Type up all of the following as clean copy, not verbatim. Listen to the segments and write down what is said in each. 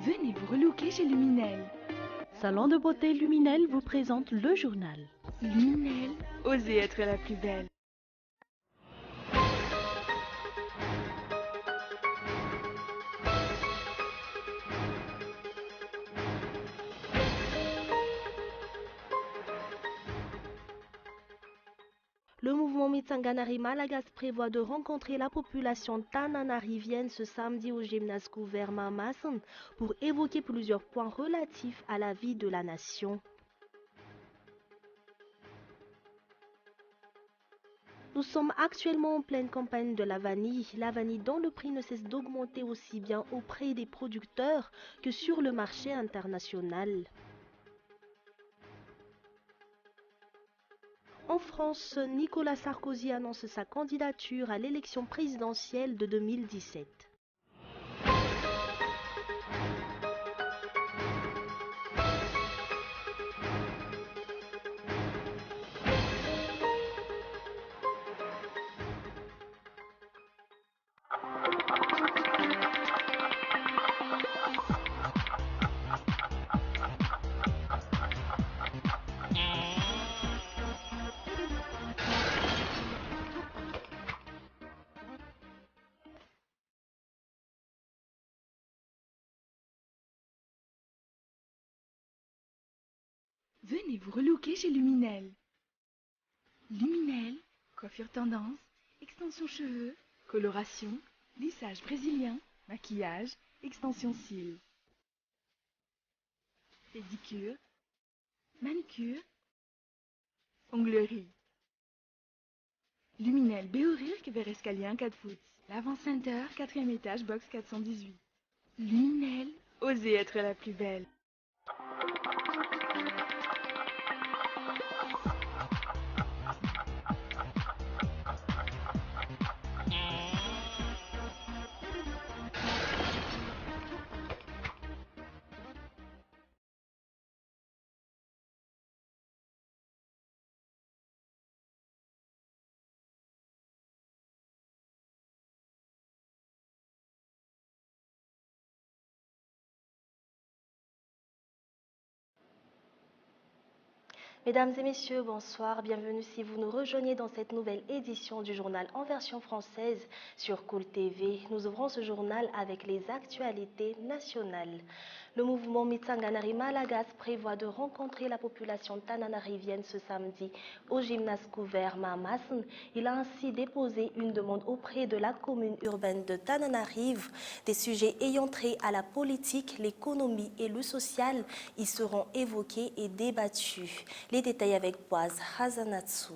Venez vous relooker chez Luminel. Salon de beauté Luminel vous présente le journal. Luminel, osez être la plus belle. Le mouvement Mitsanganari Malagas prévoit de rencontrer la population tananarivienne ce samedi au gymnase couvert Mamasan pour évoquer plusieurs points relatifs à la vie de la nation. Nous sommes actuellement en pleine campagne de la vanille dont le prix ne cesse d'augmenter aussi bien auprès des producteurs que sur le marché international. En France, Nicolas Sarkozy annonce sa candidature à l'élection présidentielle de 2017. Venez vous relooker chez Luminel. Luminel, coiffure tendance, extension cheveux, coloration, lissage brésilien, maquillage, extension cils. Pédicure, manicure, onglerie. Luminel Béorirk vers Escalier 4 foot. L'Avant Center, 4e étage, box 418. Luminel, osez être la plus belle. Mesdames et messieurs, bonsoir, bienvenue si vous nous rejoignez dans cette nouvelle édition du journal en version française sur Cool TV. Nous ouvrons ce journal avec les actualités nationales. Le mouvement Mitsanganari Malagas prévoit de rencontrer la population tananarivienne ce samedi au gymnase couvert Mamasan. Il a ainsi déposé une demande auprès de la commune urbaine de Tananarive. Des sujets ayant trait à la politique, l'économie et le social y seront évoqués et débattus. Les détails avec Boaz Hazanatsu.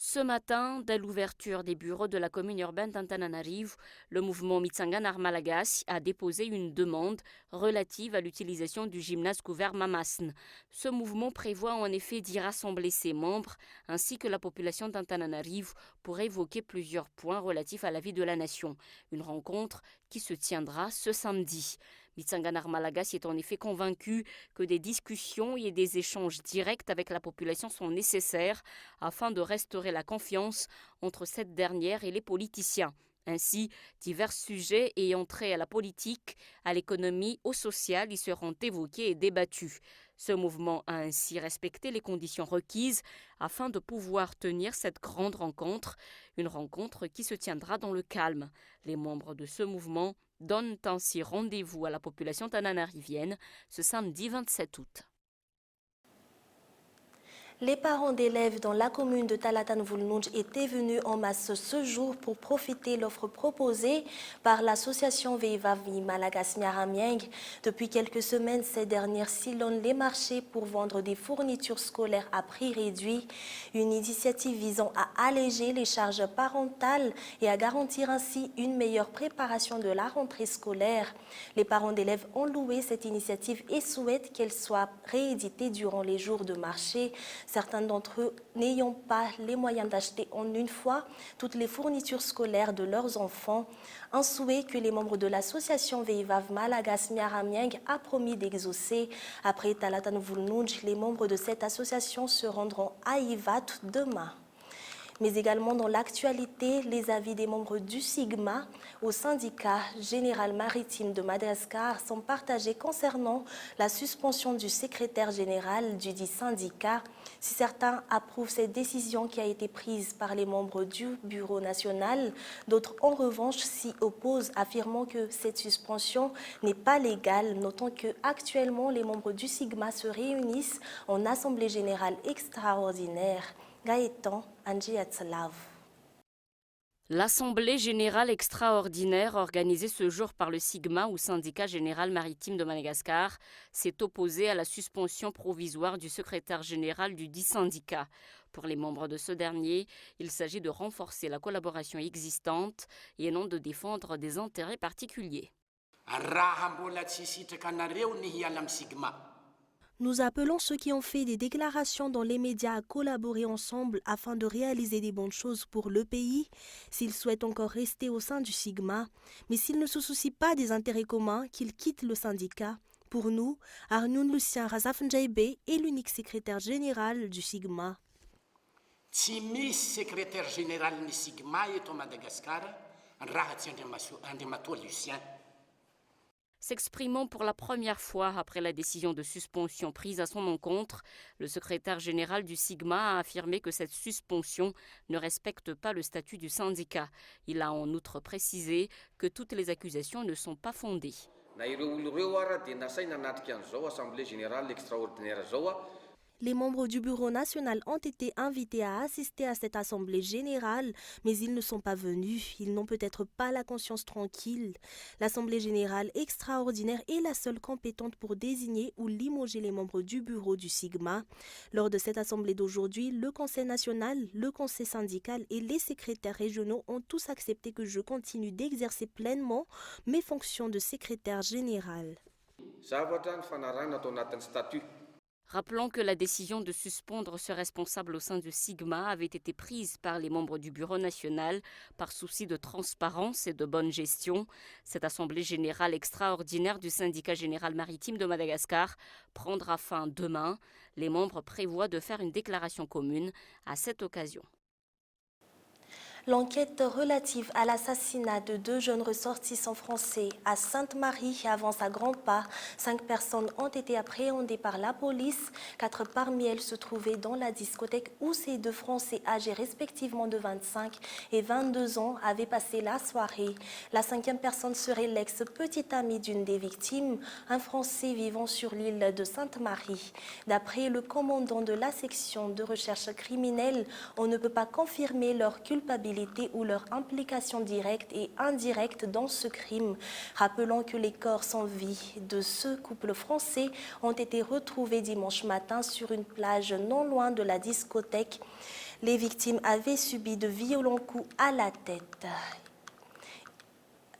Ce matin, dès l'ouverture des bureaux de la commune urbaine d'Antananarivo, le mouvement Mitsanganari Malagas a déposé une demande relative à l'utilisation du gymnase couvert Mamasan. Ce mouvement prévoit en effet d'y rassembler ses membres ainsi que la population d'Antananarivo pour évoquer plusieurs points relatifs à la vie de la nation. Une rencontre qui se tiendra ce samedi. Mitsanganari Malagas est en effet convaincu que des discussions et des échanges directs avec la population sont nécessaires afin de restaurer la confiance entre cette dernière et les politiciens. Ainsi, divers sujets ayant trait à la politique, à l'économie, au social y seront évoqués et débattus. Ce mouvement a ainsi respecté les conditions requises afin de pouvoir tenir cette grande rencontre, une rencontre qui se tiendra dans le calme. Les membres de ce mouvement donnent ainsi rendez-vous à la population tananarivienne ce samedi 27 août. Les parents d'élèves dans la commune de Talatan-Vulnouj étaient venus en masse ce jour pour profiter de l'offre proposée par l'association Veivavi Malagas Miaramieng. Depuis quelques semaines, ces dernières sillonnent les marchés pour vendre des fournitures scolaires à prix réduit. Une initiative visant à alléger les charges parentales et à garantir ainsi une meilleure préparation de la rentrée scolaire. Les parents d'élèves ont loué cette initiative et souhaitent qu'elle soit rééditée durant les jours de marché. Certains d'entre eux n'ayant pas les moyens d'acheter en une fois toutes les fournitures scolaires de leurs enfants. Un souhait que les membres de l'association Veivav Malagas Miaramieng a promis d'exaucer. Après Talatan Vulnouj, les membres de cette association se rendront à Ivat demain. Mais également dans l'actualité, les avis des membres du Sigma au syndicat général maritime de Madagascar sont partagés concernant la suspension du secrétaire général du dit syndicat. Si certains approuvent cette décision qui a été prise par les membres du bureau national, d'autres en revanche s'y opposent, affirmant que cette suspension n'est pas légale, notant que actuellement les membres du Sigma se réunissent en assemblée générale extraordinaire. Gaëtan Andjiatslav. L'Assemblée générale extraordinaire organisée ce jour par le Sigma ou syndicat général maritime de Madagascar s'est opposée à la suspension provisoire du secrétaire général du dit syndicat. Pour les membres de ce dernier, il s'agit de renforcer la collaboration existante et non de défendre des intérêts particuliers. Nous appelons ceux qui ont fait des déclarations dans les médias à collaborer ensemble afin de réaliser des bonnes choses pour le pays, s'ils souhaitent encore rester au sein du Sigma, mais s'ils ne se soucient pas des intérêts communs, qu'ils quittent le syndicat. Pour nous, Arnoun Lucien Razafnjaïbe est l'unique secrétaire général du Sigma. Tsy misy secrétaire général du Sigma eto Madagascar, raha tsy Andriamatoa Lucien. S'exprimant pour la première fois après la décision de suspension prise à son encontre, le secrétaire général du Sigma a affirmé que cette suspension ne respecte pas le statut du syndicat. Il a en outre précisé que toutes les accusations ne sont pas fondées. Les membres du bureau national ont été invités à assister à cette assemblée générale, mais ils ne sont pas venus. Ils n'ont peut-être pas la conscience tranquille. L'assemblée générale extraordinaire est la seule compétente pour désigner ou limoger les membres du bureau du Sigma. Lors de cette assemblée d'aujourd'hui, le conseil national, le conseil syndical et les secrétaires régionaux ont tous accepté que je continue d'exercer pleinement mes fonctions de secrétaire général. Rappelons que la décision de suspendre ce responsable au sein du Sigma avait été prise par les membres du bureau national par souci de transparence et de bonne gestion. Cette assemblée générale extraordinaire du syndicat général maritime de Madagascar prendra fin demain. Les membres prévoient de faire une déclaration commune à cette occasion. L'enquête relative à l'assassinat de 2 jeunes ressortissants français à Sainte-Marie avance à grands pas. 5 personnes ont été appréhendées par la police. 4 parmi elles se trouvaient dans la discothèque où ces 2 Français âgés respectivement de 25 et 22 ans avaient passé la soirée. La 5e personne serait l'ex-petite amie d'une des victimes, un Français vivant sur l'île de Sainte-Marie. D'après le commandant de la section de recherche criminelle, on ne peut pas confirmer leur culpabilité ou leur implication directe et indirecte dans ce crime. Rappelons que les corps sans vie de ce couple français ont été retrouvés dimanche matin sur une plage non loin de la discothèque. Les victimes avaient subi de violents coups à la tête.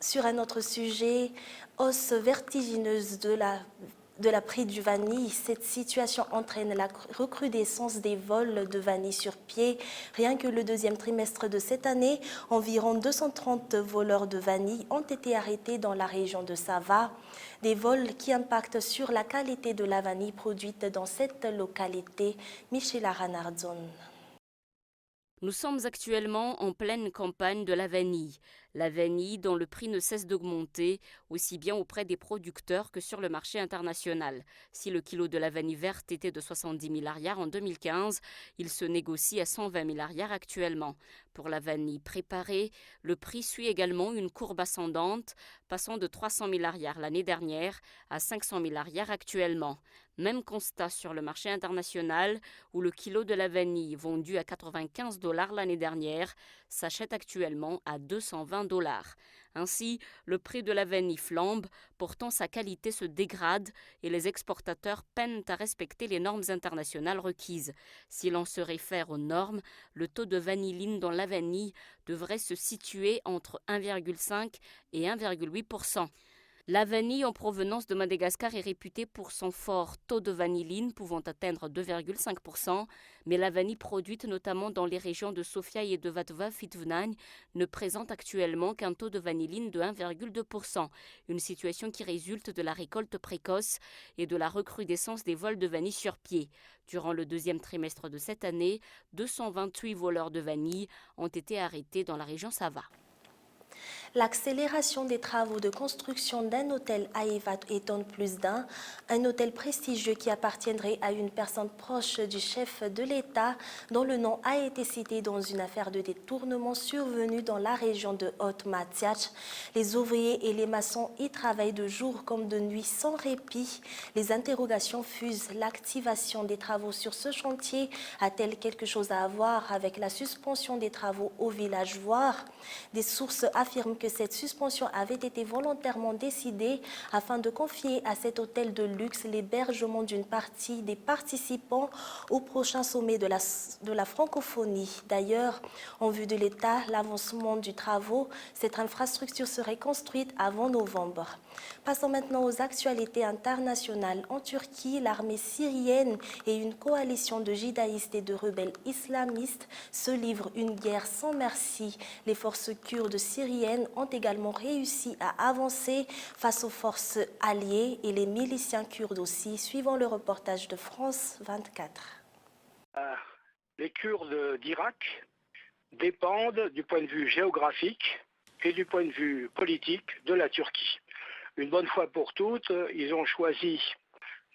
Sur un autre sujet, hausse vertigineuse de la prix du vanille. Cette situation entraîne la recrudescence des vols de vanille sur pied. Rien que le 2e trimestre de cette année, environ 230 voleurs de vanille ont été arrêtés dans la région de Sava. Des vols qui impactent sur la qualité de la vanille produite dans cette localité. Michela Ranardzon. Nous sommes actuellement en pleine campagne de la vanille. La vanille dont le prix ne cesse d'augmenter, aussi bien auprès des producteurs que sur le marché international. Si le kilo de la vanille verte était de 70 000 ariars en 2015, il se négocie à 120 000 ariars actuellement. Pour la vanille préparée, le prix suit également une courbe ascendante, passant de 300 000 ariars l'année dernière à 500 000 ariars actuellement. Même constat sur le marché international, où le kilo de la vanille vendu à 95 $ l'année dernière s'achète actuellement à 220 $. Ainsi, le prix de la vanille flambe, pourtant sa qualité se dégrade et les exportateurs peinent à respecter les normes internationales requises. Si l'on se réfère aux normes, le taux de vanilline dans la vanille devrait se situer entre 1,5 et 1,8 %. La vanille en provenance de Madagascar est réputée pour son fort taux de vanilline pouvant atteindre 2,5%, mais la vanille produite notamment dans les régions de Sofia et de Vatva-Fitvnagne ne présente actuellement qu'un taux de vanilline de 1,2%, une situation qui résulte de la récolte précoce et de la recrudescence des vols de vanille sur pied. Durant le deuxième trimestre de cette année, 228 voleurs de vanille ont été arrêtés dans la région Sava. L'accélération des travaux de construction d'un hôtel à Evat étonne plus d'un. Un hôtel prestigieux qui appartiendrait à une personne proche du chef de l'État, dont le nom a été cité dans une affaire de détournement survenue dans la région de Haute-Matiach. Les ouvriers et les maçons y travaillent de jour comme de nuit sans répit. Les interrogations fusent. L'activation des travaux sur ce chantier a-t-elle quelque chose à voir avec la suspension des travaux au village Voir? Des sources affirment que cette suspension avait été volontairement décidée afin de confier à cet hôtel de luxe l'hébergement d'une partie des participants au prochain sommet de la francophonie. D'ailleurs, en vue de l'État, l'avancement du travaux, cette infrastructure serait construite avant novembre. Passons maintenant aux actualités internationales. En Turquie, l'armée syrienne et une coalition de judaïstes et de rebelles islamistes se livrent une guerre sans merci. Les forces kurdes syriennes ont également réussi à avancer face aux forces alliées et les miliciens kurdes aussi, suivant le reportage de France 24. Les Kurdes d'Irak dépendent du point de vue géographique et du point de vue politique de la Turquie. Une bonne fois pour toutes, ils ont choisi,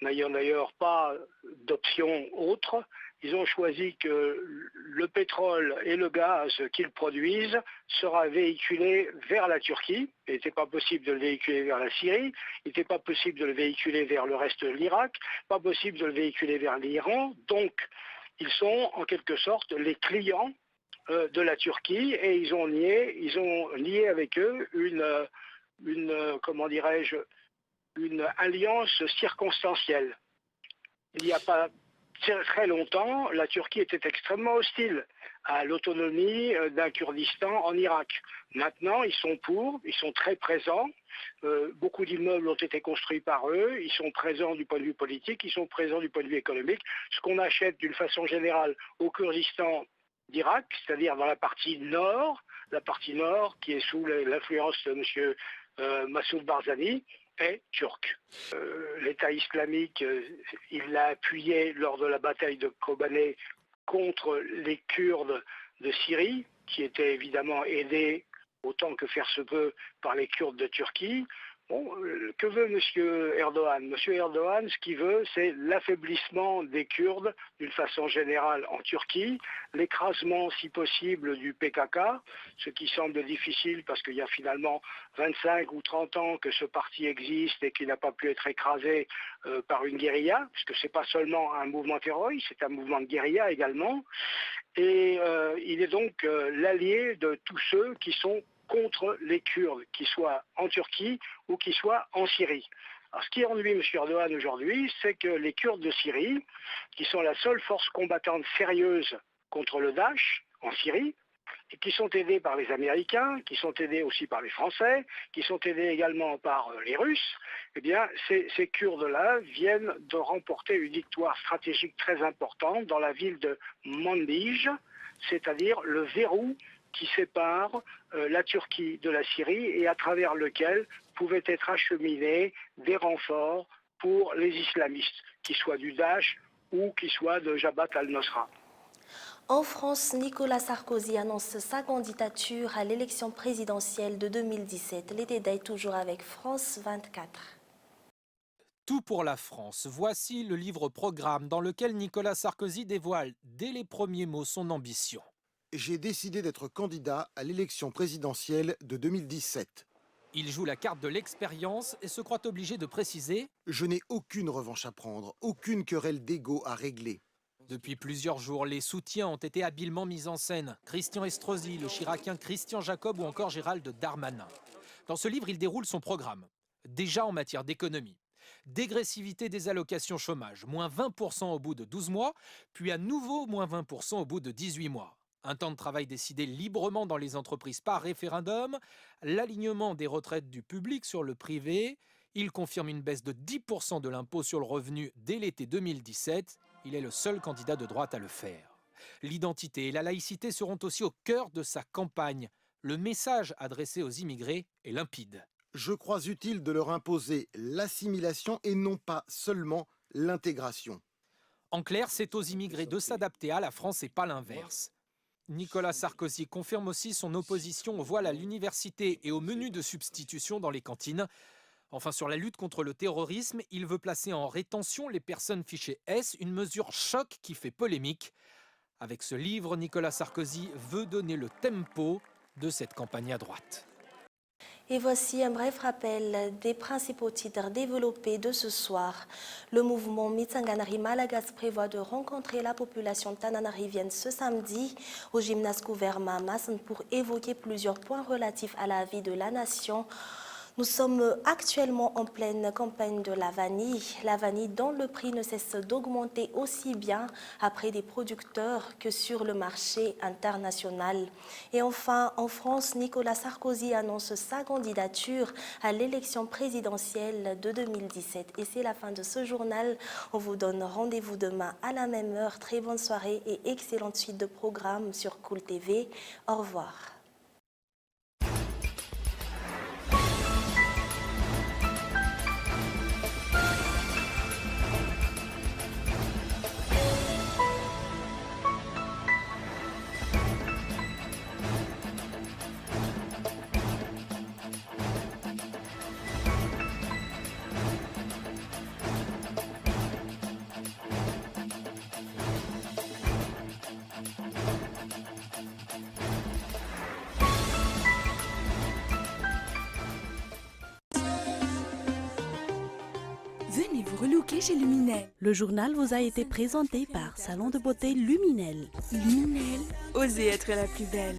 n'ayant d'ailleurs pas d'option autre, ils ont choisi que le pétrole et le gaz qu'ils produisent sera véhiculé vers la Turquie. Il n'était pas possible de le véhiculer vers la Syrie, il n'était pas possible de le véhiculer vers le reste de l'Irak, pas possible de le véhiculer vers l'Iran. Donc, ils sont en quelque sorte les clients de la Turquie et ils ont lié avec eux une alliance circonstancielle. Il n'y a pas très longtemps, la Turquie était extrêmement hostile à l'autonomie d'un Kurdistan en Irak. Maintenant, ils sont très présents. Beaucoup d'immeubles ont été construits par eux. Ils sont présents du point de vue politique, ils sont présents du point de vue économique. Ce qu'on achète d'une façon générale au Kurdistan d'Irak, c'est-à-dire dans la partie nord qui est sous l'influence de M. Massoud Barzani, est turc. L'État islamique, il l'a appuyé lors de la bataille de Kobané contre les Kurdes de Syrie, qui étaient évidemment aidés autant que faire se peut par les Kurdes de Turquie. Bon, que veut M. Erdogan? M. Erdogan, ce qu'il veut, c'est l'affaiblissement des Kurdes d'une façon générale en Turquie, l'écrasement, si possible, du PKK, ce qui semble difficile parce qu'il y a finalement 25 ou 30 ans que ce parti existe et qu'il n'a pas pu être écrasé par une guérilla, puisque ce n'est pas seulement un mouvement terroriste, c'est un mouvement de guérilla également. Et il est donc l'allié de tous ceux qui sont contre les Kurdes, qu'ils soient en Turquie ou qu'ils soient en Syrie. Alors, ce qui ennuie M. Erdogan aujourd'hui, c'est que les Kurdes de Syrie, qui sont la seule force combattante sérieuse contre le Daesh en Syrie, et qui sont aidés par les Américains, qui sont aidés aussi par les Français, qui sont aidés également par les Russes, eh bien, ces Kurdes-là viennent de remporter une victoire stratégique très importante dans la ville de Mandij, c'est-à-dire le verrou qui sépare la Turquie de la Syrie et à travers lequel pouvaient être acheminés des renforts pour les islamistes, qu'ils soient du Daesh ou qu'ils soient de Jabhat al-Nusra. En France, Nicolas Sarkozy annonce sa candidature à l'élection présidentielle de 2017. Les détails toujours avec France 24. Tout pour la France. Voici le livre-programme dans lequel Nicolas Sarkozy dévoile dès les premiers mots son ambition. J'ai décidé d'être candidat à l'élection présidentielle de 2017. Il joue la carte de l'expérience et se croit obligé de préciser « Je n'ai aucune revanche à prendre, aucune querelle d'ego à régler. » Depuis plusieurs jours, les soutiens ont été habilement mis en scène. Christian Estrosi, le chiracien Christian Jacob ou encore Gérald Darmanin. Dans ce livre, il déroule son programme. Déjà en matière d'économie. Dégressivité des allocations chômage, moins 20% au bout de 12 mois, puis à nouveau moins 20% au bout de 18 mois. Un temps de travail décidé librement dans les entreprises par référendum, l'alignement des retraites du public sur le privé. Il confirme une baisse de 10% de l'impôt sur le revenu dès l'été 2017. Il est le seul candidat de droite à le faire. L'identité et la laïcité seront aussi au cœur de sa campagne. Le message adressé aux immigrés est limpide. Je crois utile de leur imposer l'assimilation et non pas seulement l'intégration. En clair, c'est aux immigrés de s'adapter à la France et pas l'inverse. Nicolas Sarkozy confirme aussi son opposition au voile à l'université et au menu de substitution dans les cantines. Enfin, sur la lutte contre le terrorisme, il veut placer en rétention les personnes fichées S, une mesure choc qui fait polémique. Avec ce livre, Nicolas Sarkozy veut donner le tempo de cette campagne à droite. Et voici un bref rappel des principaux titres développés de ce soir. Le mouvement Mitsanganari Malagas prévoit de rencontrer la population tananarivienne ce samedi au gymnase couvert Mamassn pour évoquer plusieurs points relatifs à la vie de la nation. Nous sommes actuellement en pleine campagne de la vanille dont le prix ne cesse d'augmenter aussi bien après des producteurs que sur le marché international. Et enfin, en France, Nicolas Sarkozy annonce sa candidature à l'élection présidentielle de 2017. Et c'est la fin de ce journal. On vous donne rendez-vous demain à la même heure. Très bonne soirée et excellente suite de programmes sur Cool TV. Au revoir. Venez vous relooker chez Luminel. Le journal vous a été présenté par Salon de beauté Luminel. Luminel, osez être la plus belle.